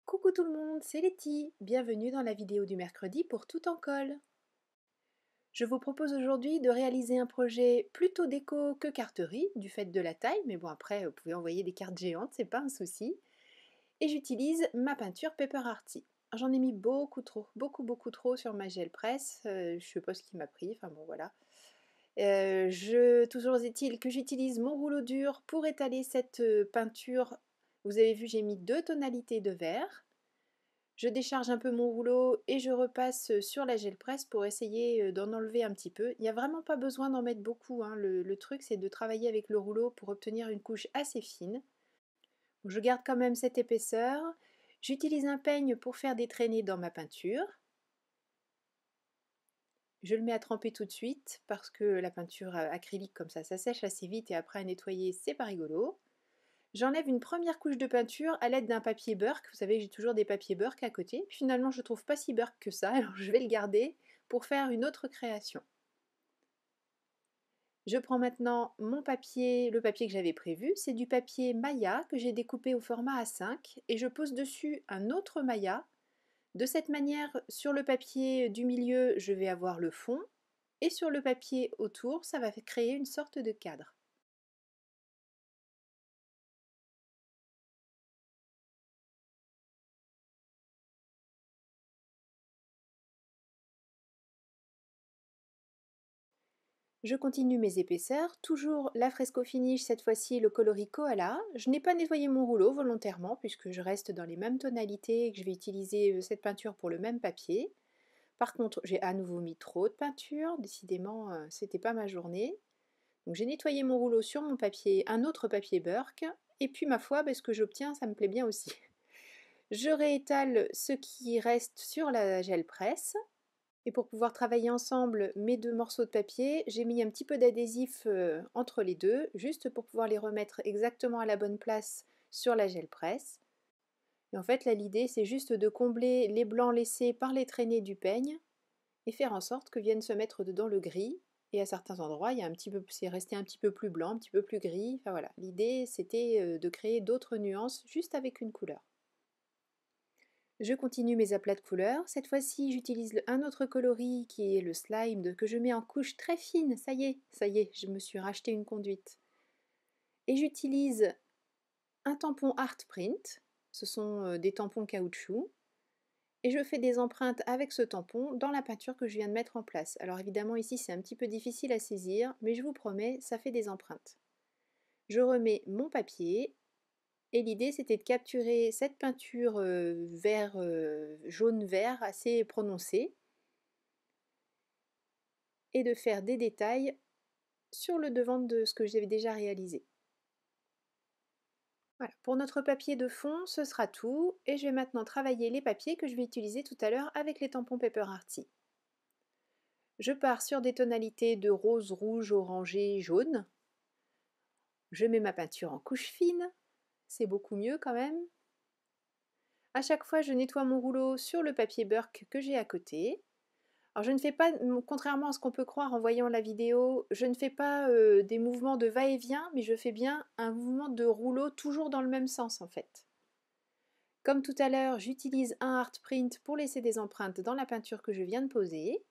Coucou tout le monde, c'est Letty. Bienvenue dans la vidéo du mercredi pour Tout en colle. Je vous propose aujourd'hui de réaliser un projet plutôt déco que carterie, du fait de la taille, mais bon après vous pouvez envoyer des cartes géantes, c'est pas un souci. Et j'utilise ma peinture Paper Arty. J'en ai mis beaucoup trop, beaucoup trop sur ma gel presse, je sais pas ce qui m'a pris, enfin bon voilà. Toujours est-il que j'utilise mon rouleau dur pour étaler cette peinture. Vous avez vu, j'ai mis deux tonalités de vert. Je décharge un peu mon rouleau et je repasse sur la gel presse pour essayer d'en enlever un petit peu. Il n'y a vraiment pas besoin d'en mettre beaucoup, hein. Le truc c'est de travailler avec le rouleau pour obtenir une couche assez fine. Je garde quand même cette épaisseur. J'utilise un peigne pour faire des traînées dans ma peinture. Je le mets à tremper tout de suite parce que la peinture acrylique comme ça sèche assez vite et après à nettoyer c'est pas rigolo. J'enlève une première couche de peinture à l'aide d'un papier Burke. Vous savez, j'ai toujours des papiers Burke à côté. Puis finalement, je ne trouve pas si Burke que ça, alors je vais le garder pour faire une autre création. Je prends maintenant mon papier, le papier que j'avais prévu. C'est du papier Maya que j'ai découpé au format A5 et je pose dessus un autre Maya. De cette manière, sur le papier du milieu, je vais avoir le fond et sur le papier autour, ça va créer une sorte de cadre. Je continue mes épaisseurs, toujours la fresco finish, cette fois-ci le coloris koala. Je n'ai pas nettoyé mon rouleau volontairement puisque je reste dans les mêmes tonalités et que je vais utiliser cette peinture pour le même papier. Par contre, j'ai à nouveau mis trop de peinture, décidément c'était pas ma journée. Donc j'ai nettoyé mon rouleau sur mon papier, un autre papier Burke, et puis ma foi, ce que j'obtiens, ça me plaît bien aussi. Je réétale ce qui reste sur la gel presse. Et pour pouvoir travailler ensemble mes deux morceaux de papier, j'ai mis un petit peu d'adhésif entre les deux, juste pour pouvoir les remettre exactement à la bonne place sur la gel presse. Et en fait, là, l'idée, c'est juste de combler les blancs laissés par les traînées du peigne et faire en sorte que vienne se mettre dedans le gris. Et à certains endroits, c'est resté un petit peu plus blanc, un petit peu plus gris. Enfin voilà, l'idée, c'était de créer d'autres nuances juste avec une couleur. Je continue mes aplats de couleurs. Cette fois-ci, j'utilise un autre coloris qui est le slime que je mets en couche très fine. Ça y est, je me suis racheté une conduite. Et j'utilise un tampon Art Print. Ce sont des tampons caoutchouc. Et je fais des empreintes avec ce tampon dans la peinture que je viens de mettre en place. Alors évidemment, ici, c'est un petit peu difficile à saisir, mais je vous promets, ça fait des empreintes. Je remets mon papier. Et l'idée, c'était de capturer cette peinture jaune-vert assez prononcée et de faire des détails sur le devant de ce que j'avais déjà réalisé. Voilà, pour notre papier de fond, ce sera tout et je vais maintenant travailler les papiers que je vais utiliser tout à l'heure avec les tampons Paper Arty. Je pars sur des tonalités de rose, rouge, orangé, jaune. Je mets ma peinture en couche fine, c'est beaucoup mieux quand même. À chaque fois, je nettoie mon rouleau sur le papier Burke que j'ai à côté. Alors je ne fais pas, contrairement à ce qu'on peut croire en voyant la vidéo, je ne fais pas des mouvements de va-et-vient, mais je fais bien un mouvement de rouleau toujours dans le même sens en fait. Comme tout à l'heure, j'utilise un art print pour laisser des empreintes dans la peinture que je viens de poser.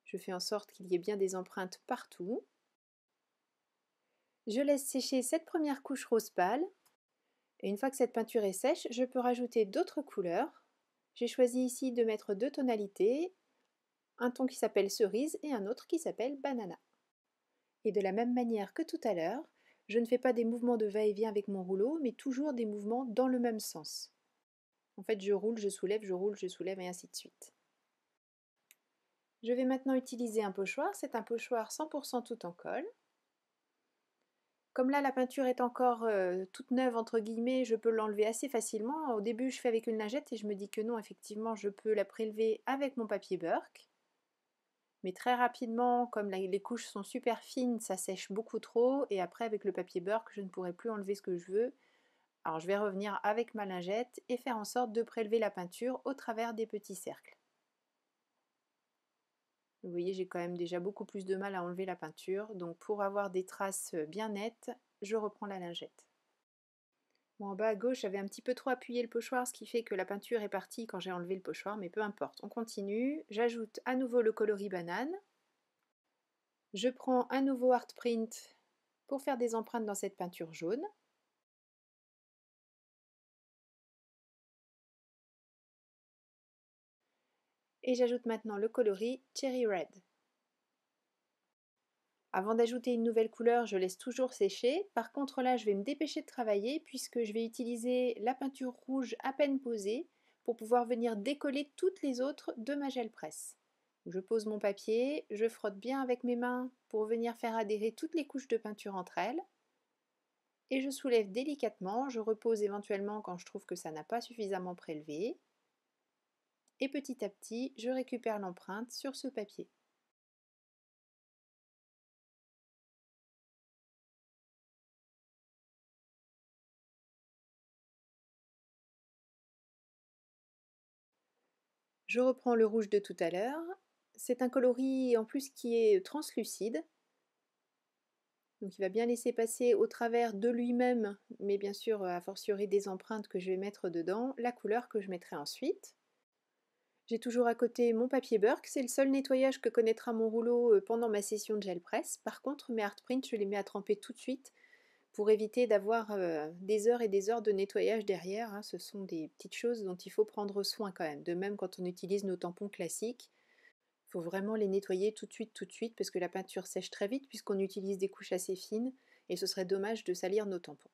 Je fais en sorte qu'il y ait bien des empreintes partout. Je laisse sécher cette première couche rose pâle. Et une fois que cette peinture est sèche, je peux rajouter d'autres couleurs. J'ai choisi ici de mettre deux tonalités, un ton qui s'appelle cerise et un autre qui s'appelle banana. Et de la même manière que tout à l'heure, je ne fais pas des mouvements de va-et-vient avec mon rouleau, mais toujours des mouvements dans le même sens. En fait, je roule, je soulève et ainsi de suite. Je vais maintenant utiliser un pochoir, c'est un pochoir 100% tout en colle. Comme là la peinture est encore toute neuve entre guillemets, je peux l'enlever assez facilement. Au début je fais avec une lingette et je me dis que non, effectivement je peux la prélever avec mon papier Burke. Mais très rapidement, comme les couches sont super fines, ça sèche beaucoup trop et après avec le papier Burke je ne pourrai plus enlever ce que je veux. Alors je vais revenir avec ma lingette et faire en sorte de prélever la peinture au travers des petits cercles. Vous voyez, j'ai quand même déjà beaucoup plus de mal à enlever la peinture, donc pour avoir des traces bien nettes, je reprends la lingette. Bon, en bas à gauche, j'avais un petit peu trop appuyé le pochoir, ce qui fait que la peinture est partie quand j'ai enlevé le pochoir, mais peu importe. On continue. J'ajoute à nouveau le coloris banane. Je prends un nouveau art print pour faire des empreintes dans cette peinture jaune. Et j'ajoute maintenant le coloris Cherry Red. Avant d'ajouter une nouvelle couleur, je laisse toujours sécher. Par contre là, je vais me dépêcher de travailler puisque je vais utiliser la peinture rouge à peine posée pour pouvoir venir décoller toutes les autres de ma gel presse. Je pose mon papier, je frotte bien avec mes mains pour venir faire adhérer toutes les couches de peinture entre elles. Et je soulève délicatement, je repose éventuellement quand je trouve que ça n'a pas suffisamment prélevé. Et petit à petit, je récupère l'empreinte sur ce papier. Je reprends le rouge de tout à l'heure. C'est un coloris en plus qui est translucide. Donc il va bien laisser passer au travers de lui-même, mais bien sûr a fortiori des empreintes que je vais mettre dedans, la couleur que je mettrai ensuite. J'ai toujours à côté mon papier Burke, c'est le seul nettoyage que connaîtra mon rouleau pendant ma session de gel presse. Par contre mes art prints je les mets à tremper tout de suite pour éviter d'avoir des heures et des heures de nettoyage derrière, hein. Ce sont des petites choses dont il faut prendre soin quand même. De même quand on utilise nos tampons classiques, il faut vraiment les nettoyer tout de suite, parce que la peinture sèche très vite puisqu'on utilise des couches assez fines et ce serait dommage de salir nos tampons.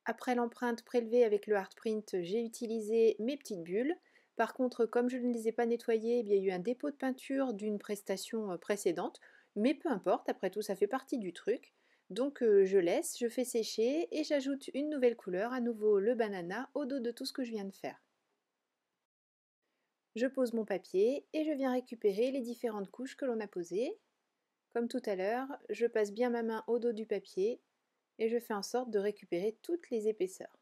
Après l'empreinte prélevée avec le hard print, j'ai utilisé mes petites bulles. Par contre, comme je ne les ai pas nettoyées, eh bien, il y a eu un dépôt de peinture d'une prestation précédente, mais peu importe, après tout ça fait partie du truc. Donc je laisse, je fais sécher et j'ajoute une nouvelle couleur, à nouveau le banana, au dos de tout ce que je viens de faire. Je pose mon papier et je viens récupérer les différentes couches que l'on a posées. Comme tout à l'heure, je passe bien ma main au dos du papier et je fais en sorte de récupérer toutes les épaisseurs.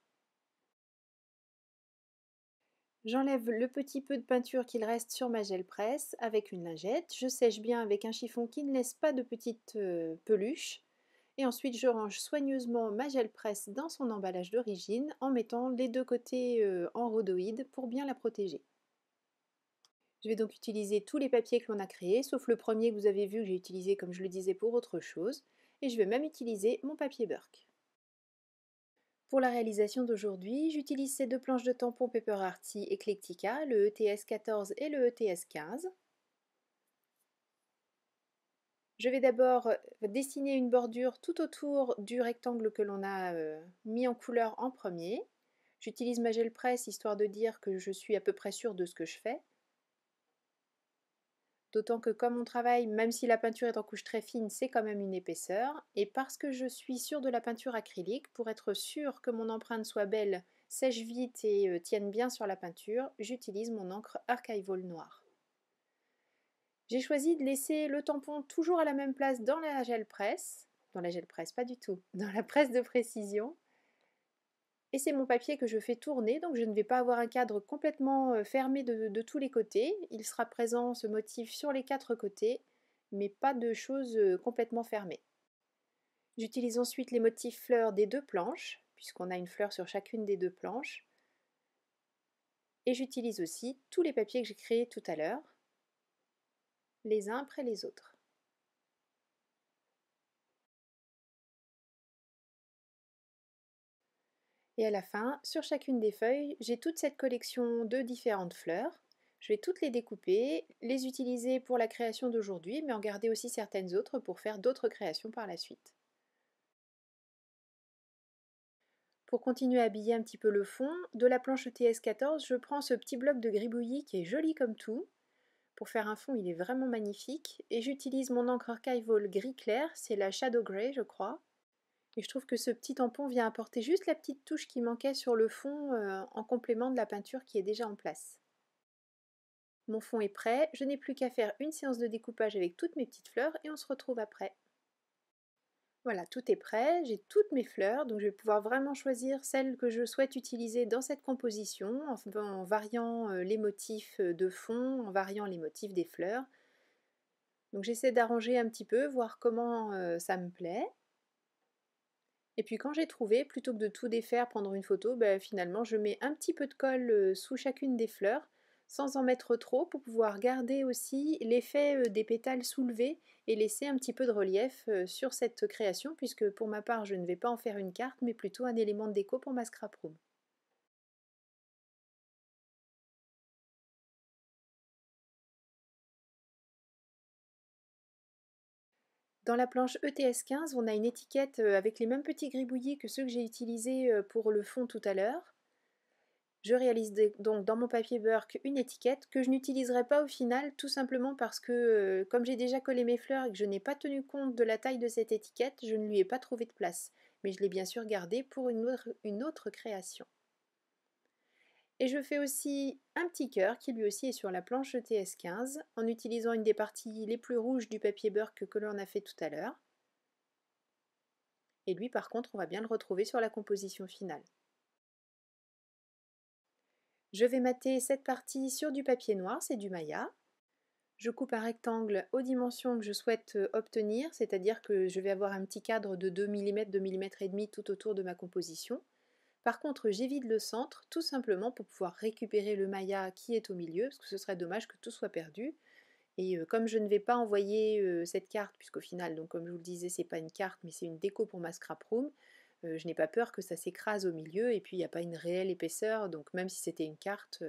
J'enlève le petit peu de peinture qu'il reste sur ma gel presse avec une lingette. Je sèche bien avec un chiffon qui ne laisse pas de petites peluches. Et ensuite, je range soigneusement ma gel presse dans son emballage d'origine en mettant les deux côtés en rhodoïde pour bien la protéger. Je vais donc utiliser tous les papiers que l'on a créés, sauf le premier que vous avez vu que j'ai utilisé, comme je le disais, pour autre chose. Et je vais même utiliser mon papier Burke. Pour la réalisation d'aujourd'hui, j'utilise ces deux planches de tampon Paper Arty Eclectica, le ETS 14 et le ETS 15. Je vais d'abord dessiner une bordure tout autour du rectangle que l'on a mis en couleur en premier. J'utilise ma gel presse histoire de dire que je suis à peu près sûre de ce que je fais. D'autant que comme on travaille, même si la peinture est en couche très fine, c'est quand même une épaisseur. Et parce que je suis sûre de la peinture acrylique, pour être sûre que mon empreinte soit belle, sèche vite et tienne bien sur la peinture, j'utilise mon encre Archival noire. J'ai choisi de laisser le tampon toujours à la même place dans la gel presse. Dans la gel presse, pas du tout. Dans la presse de précision. Et c'est mon papier que je fais tourner, donc je ne vais pas avoir un cadre complètement fermé de tous les côtés. Il sera présent ce motif sur les quatre côtés, mais pas de choses complètement fermées. J'utilise ensuite les motifs fleurs des deux planches, puisqu'on a une fleur sur chacune des deux planches. Et j'utilise aussi tous les papiers que j'ai créés tout à l'heure, les uns après les autres. Et à la fin, sur chacune des feuilles, j'ai toute cette collection de différentes fleurs. Je vais toutes les découper, les utiliser pour la création d'aujourd'hui, mais en garder aussi certaines autres pour faire d'autres créations par la suite. Pour continuer à habiller un petit peu le fond, de la planche TS14, je prends ce petit bloc de gribouillis qui est joli comme tout. Pour faire un fond, il est vraiment magnifique. Et j'utilise mon encre Archival gris clair, c'est la Shadow Grey je crois. Et je trouve que ce petit tampon vient apporter juste la petite touche qui manquait sur le fond en complément de la peinture qui est déjà en place. Mon fond est prêt, je n'ai plus qu'à faire une séance de découpage avec toutes mes petites fleurs et on se retrouve après. Voilà, tout est prêt, j'ai toutes mes fleurs, donc je vais pouvoir vraiment choisir celles que je souhaite utiliser dans cette composition en variant les motifs de fond, en variant les motifs des fleurs. Donc j'essaie d'arranger un petit peu, voir comment ça me plaît. Et puis quand j'ai trouvé, plutôt que de tout défaire, prendre une photo, finalement je mets un petit peu de colle sous chacune des fleurs, sans en mettre trop, pour pouvoir garder aussi l'effet des pétales soulevés et laisser un petit peu de relief sur cette création, puisque pour ma part je ne vais pas en faire une carte, mais plutôt un élément de déco pour ma scrap room. Dans la planche ETS15, on a une étiquette avec les mêmes petits gribouillis que ceux que j'ai utilisés pour le fond tout à l'heure. Je réalise donc dans mon papier Burke une étiquette que je n'utiliserai pas au final, tout simplement parce que comme j'ai déjà collé mes fleurs et que je n'ai pas tenu compte de la taille de cette étiquette, je ne lui ai pas trouvé de place. Mais je l'ai bien sûr gardée pour une autre création. Et je fais aussi un petit cœur qui lui aussi est sur la planche ETS15 en utilisant une des parties les plus rouges du papier Burke que l'on a fait tout à l'heure. Et lui par contre on va bien le retrouver sur la composition finale. Je vais mater cette partie sur du papier noir, c'est du Maya. Je coupe un rectangle aux dimensions que je souhaite obtenir, c'est-à-dire que je vais avoir un petit cadre de 2 mm, 2 mm et demi tout autour de ma composition. Par contre, j'évite le centre, tout simplement pour pouvoir récupérer le Maya qui est au milieu, parce que ce serait dommage que tout soit perdu. Et comme je ne vais pas envoyer cette carte, puisqu'au final, donc comme je vous le disais, c'est pas une carte, mais c'est une déco pour ma scrap room, je n'ai pas peur que ça s'écrase au milieu, et puis il n'y a pas une réelle épaisseur, donc même si c'était une carte,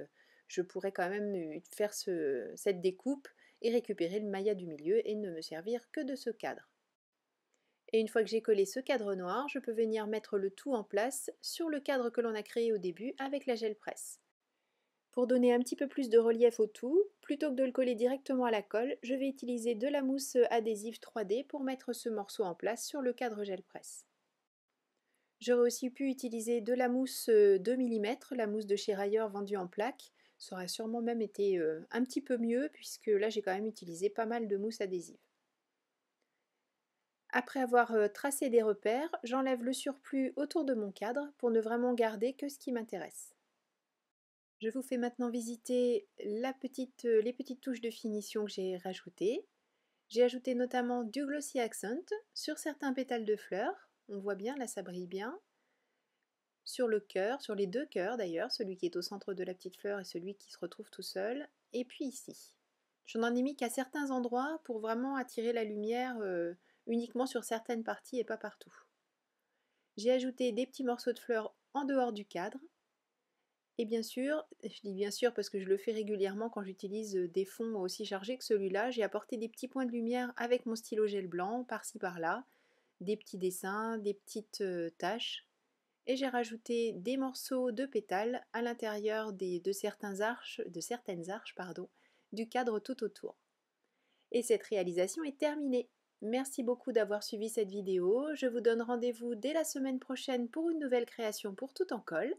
je pourrais quand même faire cette découpe et récupérer le Maya du milieu et ne me servir que de ce cadre. Et une fois que j'ai collé ce cadre noir, je peux venir mettre le tout en place sur le cadre que l'on a créé au début avec la gel presse. Pour donner un petit peu plus de relief au tout, plutôt que de le coller directement à la colle, je vais utiliser de la mousse adhésive 3D pour mettre ce morceau en place sur le cadre gel presse. J'aurais aussi pu utiliser de la mousse 2 mm, la mousse de chez Rayer vendue en plaques. Ça aurait sûrement même été un petit peu mieux puisque là j'ai quand même utilisé pas mal de mousse adhésive. Après avoir tracé des repères, j'enlève le surplus autour de mon cadre pour ne vraiment garder que ce qui m'intéresse. Je vous fais maintenant visiter les petites touches de finition que j'ai rajoutées. J'ai ajouté notamment du Glossy Accent sur certains pétales de fleurs. On voit bien, là ça brille bien. Sur le cœur, sur les deux cœurs d'ailleurs, celui qui est au centre de la petite fleur et celui qui se retrouve tout seul. Et puis ici. Je n'en ai mis qu'à certains endroits pour vraiment attirer la lumière uniquement sur certaines parties et pas partout. J'ai ajouté des petits morceaux de fleurs en dehors du cadre. Et bien sûr, je dis bien sûr parce que je le fais régulièrement quand j'utilise des fonds aussi chargés que celui-là, j'ai apporté des petits points de lumière avec mon stylo gel blanc, par-ci par-là, des petits dessins, des petites taches. Et j'ai rajouté des morceaux de pétales à l'intérieur de certaines arches du cadre tout autour. Et cette réalisation est terminée. Merci beaucoup d'avoir suivi cette vidéo. Je vous donne rendez-vous dès la semaine prochaine pour une nouvelle création pour tout en colle.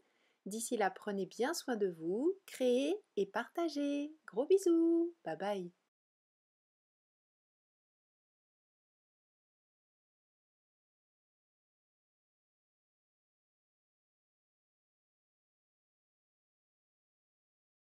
D'ici là, prenez bien soin de vous, créez et partagez. Gros bisous, bye bye.